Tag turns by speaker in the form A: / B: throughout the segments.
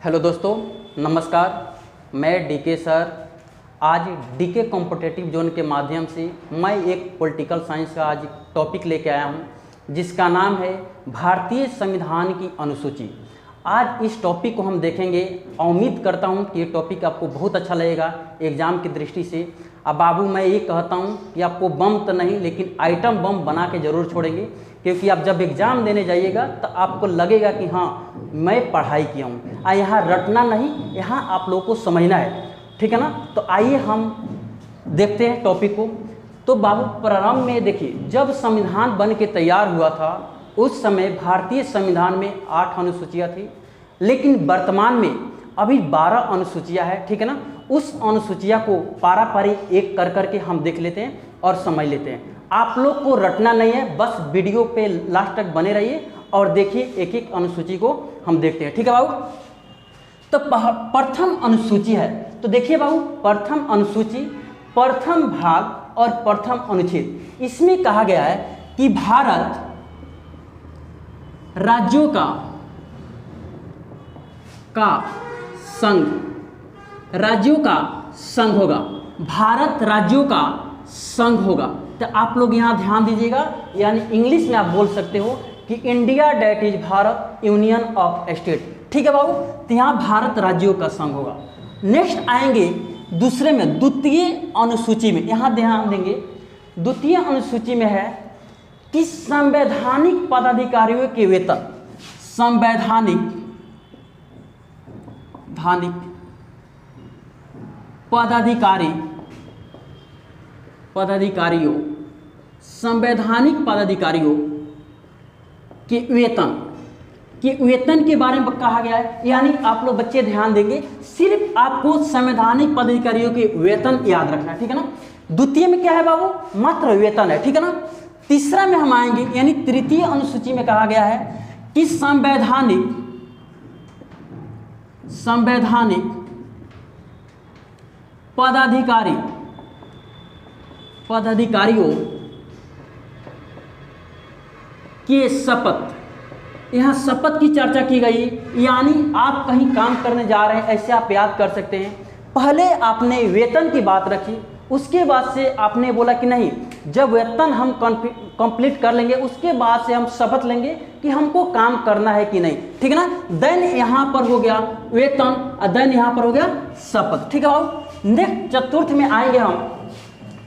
A: Hello दोस्तों, नमस्कार। मैं डीके सर आज डीके कॉम्पिटिटिव जोन के माध्यम से मैं एक पॉलिटिकल साइंस का आज टॉपिक लेके आया हूं, जिसका नाम है भारतीय संविधान की अनुसूची। आज इस टॉपिक को हम देखेंगे। उम्मीद करता हूं कि ये टॉपिक आपको बहुत अच्छा लगेगा एग्ज़ाम की दृष्टि से। अब बाबू, मैं ये कहता हूं कि आपको बम तो नहीं लेकिन आइटम बम बना के ज़रूर छोड़ेंगे, क्योंकि आप जब एग्ज़ाम देने जाइएगा तो आपको लगेगा कि हाँ मैं पढ़ाई किया हूँ। यहाँ रटना नहीं, यहाँ आप लोगों को समझना है, ठीक है ना। तो आइए हम देखते हैं टॉपिक को। तो बाबू, प्रारंभ में देखिए, जब संविधान बन के तैयार हुआ था उस समय भारतीय संविधान में 8 अनुसूचियाँ थी, लेकिन वर्तमान में अभी 12 अनुसूचियाँ हैं, ठीक है ना। उस अनुसूचियाँ को पारा पारी एक कर करके हम देख लेते हैं और समझ लेते हैं। आप लोग को रटना नहीं है, बस वीडियो पे लास्ट तक बने रहिए और देखिए एक एक अनुसूची को हम देखते हैं, ठीक है बाबू। तो प्रथम अनुसूची है, तो देखिए बाबू, प्रथम अनुसूची, प्रथम भाग और प्रथम अनुच्छेद। इसमें कहा गया है कि भारत राज्यों का संघ, राज्यों का संघ होगा, भारत राज्यों का संघ होगा। तो आप लोग यहाँ ध्यान दीजिएगा, यानी इंग्लिश में आप बोल सकते हो कि India that is Bharat union of state, ठीक है बाबू। तो यहाँ भारत राज्यों का संघ होगा। नेक्स्ट आएंगे दूसरे में, द्वितीय अनुसूची में। यहाँ ध्यान देंगे, द्वितीय अनुसूची में है कि संवैधानिक पदाधिकारियों के वेतन, संवैधानिक पदाधिकारियों संवैधानिक पदाधिकारियों के वेतन के बारे में कहा गया है। यानी आप लोग बच्चे ध्यान देंगे, सिर्फ आपको संवैधानिक पदाधिकारियों के वेतन याद रखना है, ठीक है ना। द्वितीय में क्या है बाबू? मात्र वेतन है, ठीक है ना। तीसरा में हम आएंगे, यानी तृतीय अनुसूची में कहा गया है कि संवैधानिक पदाधिकारियों के शपथ। यहाँ शपथ की चर्चा की गई, यानी आप कहीं काम करने जा रहे हैं, ऐसे आप याद कर सकते हैं। पहले आपने वेतन की बात रखी, उसके बाद से आपने बोला कि नहीं, जब वेतन हम कंप्लीट कर लेंगे उसके बाद से हम शपथ लेंगे कि हमको काम करना है कि नहीं, ठीक है ना। देन यहाँ पर हो गया वेतन और देन यहाँ पर हो गया शपथ, ठीक है बाबू। नेक्स्ट चतुर्थ में आएंगे हम।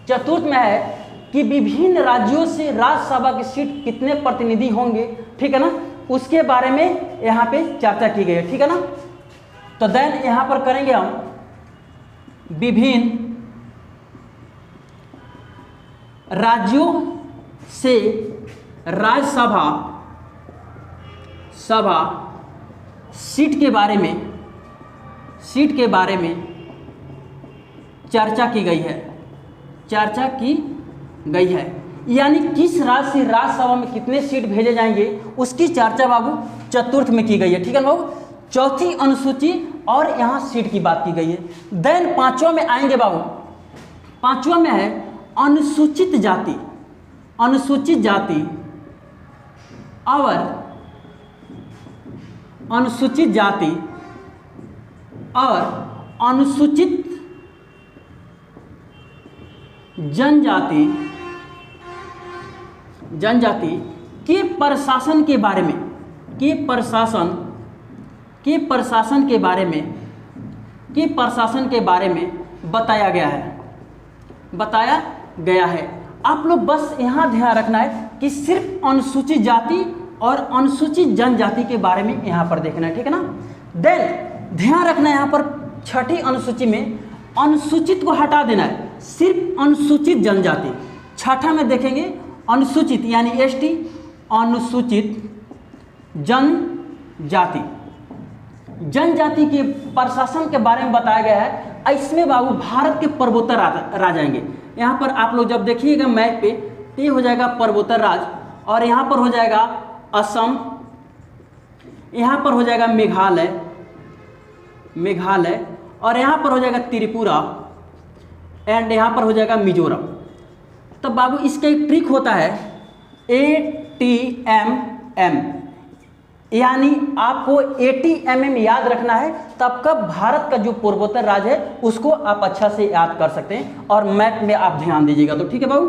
A: चतुर्थ में है कि विभिन्न राज्यों से राज्यसभा की सीट कितने प्रतिनिधि होंगे, ठीक है ना, उसके बारे में यहाँ पे चर्चा की गई है, ठीक है ना। तो देन यहाँ पर करेंगे हम विभिन्न राज्यों से राज्यसभा सीट के बारे में चर्चा की गई है। यानी किस राज्य से राज्यसभा में कितने सीट भेजे जाएंगे उसकी चर्चा बाबू चतुर्थ में की गई है, ठीक है बाबू। चौथी अनुसूची और यहाँ सीट की बात की गई है। देन पांचवा में आएंगे बाबू। पांचवा में है अनुसूचित जाति और अनुसूचित जनजाति के प्रशासन के बारे में बताया गया है। आप लोग बस यहाँ ध्यान रखना है कि सिर्फ अनुसूचित जाति और अनुसूचित जनजाति के बारे में यहाँ पर देखना है, ठीक है ना। देन ध्यान रखना है यहाँ पर छठी अनुसूची में अनुसूचित को हटा देना है, सिर्फ अनुसूचित जनजाति। छठा में देखेंगे अनुसूचित यानी एसटी, अनुसूचित जनजाति के प्रशासन के बारे में बताया गया है। इसमें बाबू भारत के पूर्वोत्तर राज्य आएंगे। यहाँ पर आप लोग जब देखिएगा मैप पे, तो ये हो जाएगा पूर्वोत्तर राज्य, और यहाँ पर हो जाएगा असम, यहाँ पर हो जाएगा मेघालय, और यहाँ पर हो जाएगा त्रिपुरा, एंड यहाँ पर हो जाएगा मिजोरम। तो बाबू इसका एक ट्रिक होता है ATMM, यानी आपको 80 mm याद रखना है, तब कब भारत का जो पूर्वोत्तर राज्य है उसको आप अच्छा से याद कर सकते हैं, और मैप में आप ध्यान दीजिएगा। तो ठीक है बाबू।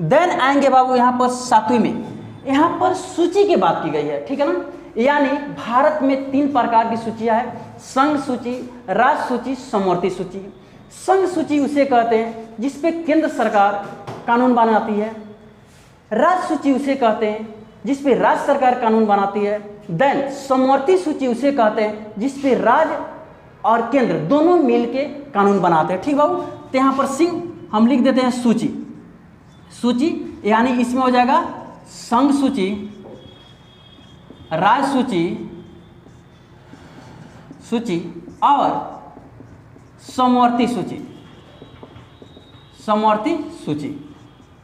A: देन आएंगे बाबू यहाँ पर 7वीं में, यहाँ पर सूची की बात की गई है, ठीक है ना। यानी भारत में 3 प्रकार की सूचियाँ है, संघ सूची, राज्य सूची, समवर्ती सूची। संघ सूची उसे कहते हैं जिसपे केंद्र सरकार कानून बनाती है, राज्य सूची उसे कहते हैं जिसपे राज्य सरकार कानून बनाती है। देन समवर्ती सूची उसे कहते हैं जिसपे राज्य और केंद्र दोनों मिलके कानून बनाते हैं, ठीक बाबू। तो यहाँ पर सिंह हम लिख देते हैं सूची, सूची यानी इसमें हो जाएगा संघ सूची, राज्य सूची और समवर्ती सूची,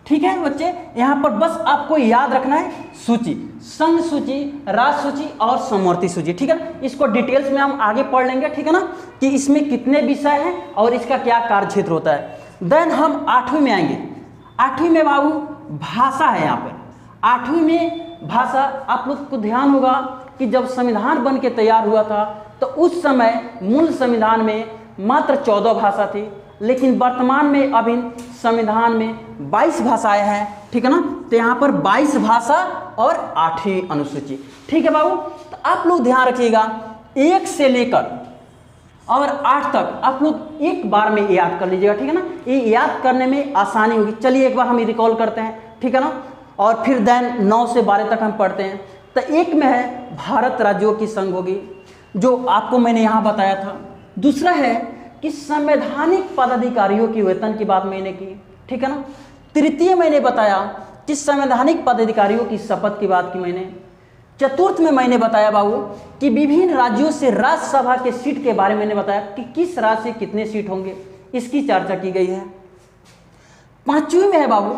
A: ठीक है बच्चे। यहाँ पर बस आपको याद रखना है सूची, संघ सूची, राज्य सूची और समवर्ती सूची, ठीक है ना। इसको डिटेल्स में हम आगे पढ़ लेंगे, ठीक है ना, कि इसमें कितने विषय हैं और इसका क्या कार्यक्षेत्र होता है। देन हम 8वीं में आएंगे। 8वीं में बाबू भाषा है। यहाँ पर 8वीं में भाषा, आप लोग को ध्यान होगा कि जब संविधान बन के तैयार हुआ था तो उस समय मूल संविधान में मात्र 14 भाषा थी, लेकिन वर्तमान में अभी संविधान में 22 भाषाएं हैं, ठीक है ना। तो यहाँ पर 22 भाषा और 8वीं अनुसूची, ठीक है बाबू। तो आप लोग ध्यान रखिएगा 1 से लेकर और 8 तक आप लोग एक बार में याद कर लीजिएगा, ठीक है ना। ये याद करने में आसानी होगी। चलिए एक बार हम रिकॉल करते हैं, ठीक है ना, और फिर देन 9 से 12 तक हम पढ़ते हैं। तो एक में है भारत राज्यों की संघ होगी, जो आपको मैंने यहाँ बताया था। दूसरा है कि संवैधानिक पदाधिकारियों की वेतन की बात मैंने की, ठीक है ना। तृतीय मैंने बताया कि संवैधानिक पदाधिकारियों की शपथ की बात की मैंने। चतुर्थ में मैंने बताया बाबू कि विभिन्न राज्यों से राज्यसभा के सीट के बारे में मैंने बताया कि किस राज्य से कितने सीट होंगे, इसकी चर्चा की गई है। 5वीं में है बाबू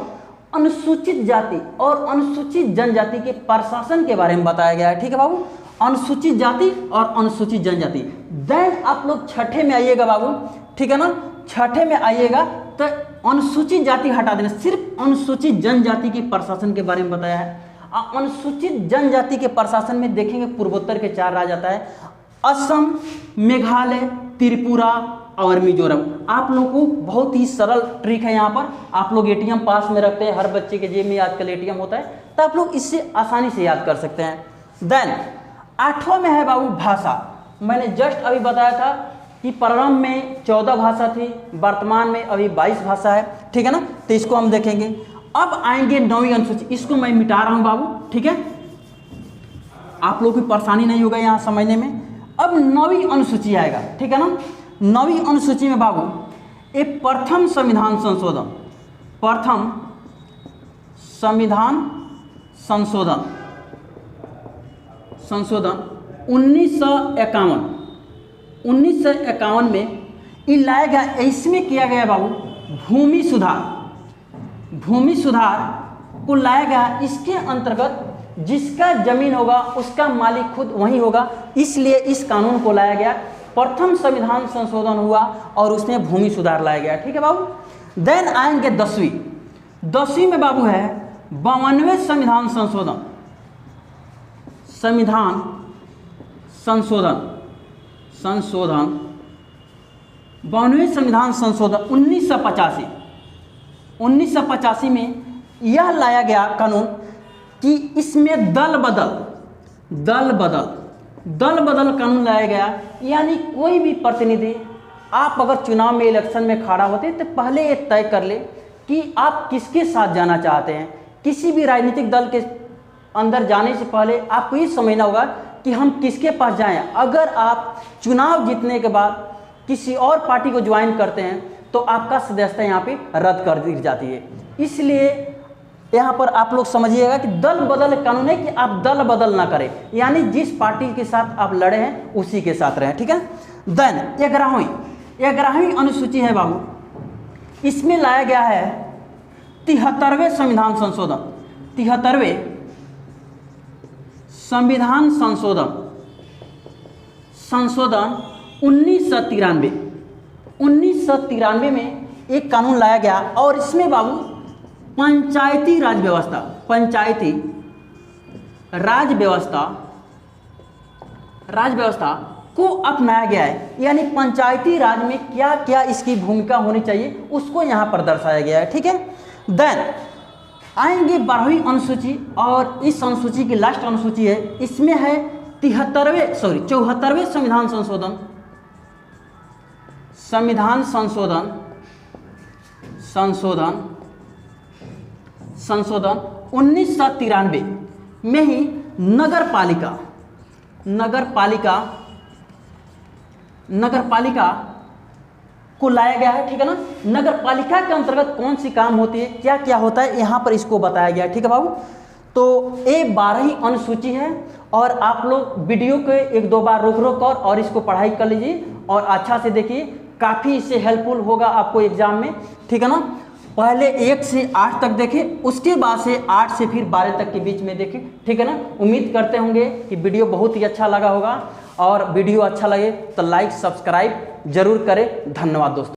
A: अनुसूचित जाति और अनुसूचित जनजाति के प्रशासन के बारे में बताया गया है, ठीक है बाबू। अनुसूचित जाति और अनुसूचित जनजाति। देन आप लोग 6ठे में आइएगा बाबू, ठीक है ना। 6ठे में आइएगा तो अनुसूचित जाति हटा देना, सिर्फ अनुसूचित जनजाति के प्रशासन के बारे में बताया है। अनुसूचित जनजाति के प्रशासन में देखेंगे पूर्वोत्तर के 4 राज्य आता है, असम, मेघालय, त्रिपुरा और मिजोरम। आप लोगों को बहुत ही सरल ट्रिक है, यहाँ पर आप लोग ATM पास में रखते हैं, हर बच्चे के जेब में आजकल ATM होता है, तो आप लोग इससे आसानी से याद कर सकते हैं। देन 8वां में है बाबू भाषा। मैंने जस्ट अभी बताया था कि प्रारंभ में 14 भाषा थी, वर्तमान में अभी 22 भाषा है, ठीक है ना। तो इसको हम देखेंगे। अब आएंगे 9वीं अनुसूची, इसको मैं मिटा रहा हूँ बाबू, ठीक है, आप लोगों की परेशानी नहीं होगा यहाँ समझने में। अब 9वीं अनुसूची आएगा, ठीक है ना। 9वीं अनुसूची में बाबू एक प्रथम संविधान संशोधन, प्रथम संविधान संशोधन 1951 में ये लाया गया। इसमें किया गया बाबू भूमि सुधार को लाया गया। इसके अंतर्गत जिसका जमीन होगा उसका मालिक खुद वही होगा, इसलिए इस कानून को लाया गया। प्रथम संविधान संशोधन हुआ और उसमें भूमि सुधार लाया गया, ठीक है बाबू। देन आएंगे 10वीं में बाबू है 52वें संविधान संशोधन, 52वें संविधान संशोधन 1985 में यह लाया गया कानून कि इसमें दल बदल कानून लाया गया। यानी कोई भी प्रतिनिधि, आप अगर चुनाव में इलेक्शन में खड़ा होते तो पहले ये तय कर ले कि आप किसके साथ जाना चाहते हैं। किसी भी राजनीतिक दल के अंदर जाने से पहले आपको ये समझना होगा कि हम किसके पास जाएं। अगर आप चुनाव जीतने के बाद किसी और पार्टी को ज्वाइन करते हैं तो आपका सदस्यता यहाँ पे रद्द कर दी जाती है। इसलिए यहाँ पर आप लोग समझिएगा कि दल बदल कानून है कि आप दल बदल ना करें, यानी जिस पार्टी के साथ आप लड़े हैं उसी के साथ रहें, ठीक है। देन 11वीं अनुसूची है बाबू, इसमें लाया गया है 73वें संविधान संशोधन, 73वें संविधान संशोधन 1993 में एक कानून लाया गया और इसमें बाबू पंचायती राज व्यवस्था राज व्यवस्था को अपनाया गया है, यानी पंचायती राज में क्या क्या इसकी भूमिका होनी चाहिए उसको यहाँ पर दर्शाया गया है। ठीक है, देन आएंगे 12वीं अनुसूची, और इस अनुसूची की लास्ट अनुसूची है, इसमें है 74वें संविधान संशोधन 1993 में ही नगर पालिका को लाया गया है। ठीक है ना, नगर पालिका के अंतर्गत कौन सी काम होती है, क्या क्या होता है, यहाँ पर इसको बताया गया है। ठीक है बाबू, तो ये 12वीं अनुसूची है, और आप लोग वीडियो के एक दो बार रोक कर और इसको पढ़ाई कर लीजिए और अच्छा से देखिए, काफ़ी इससे हेल्पफुल होगा आपको एग्जाम में। ठीक है ना, पहले 1 से 8 तक देखें, उसके बाद से 8 से फिर 12 तक के बीच में देखें। ठीक है ना, उम्मीद करते होंगे कि वीडियो बहुत ही अच्छा लगा होगा, और वीडियो अच्छा लगे तो लाइक सब्सक्राइब जरूर करें। धन्यवाद दोस्तों।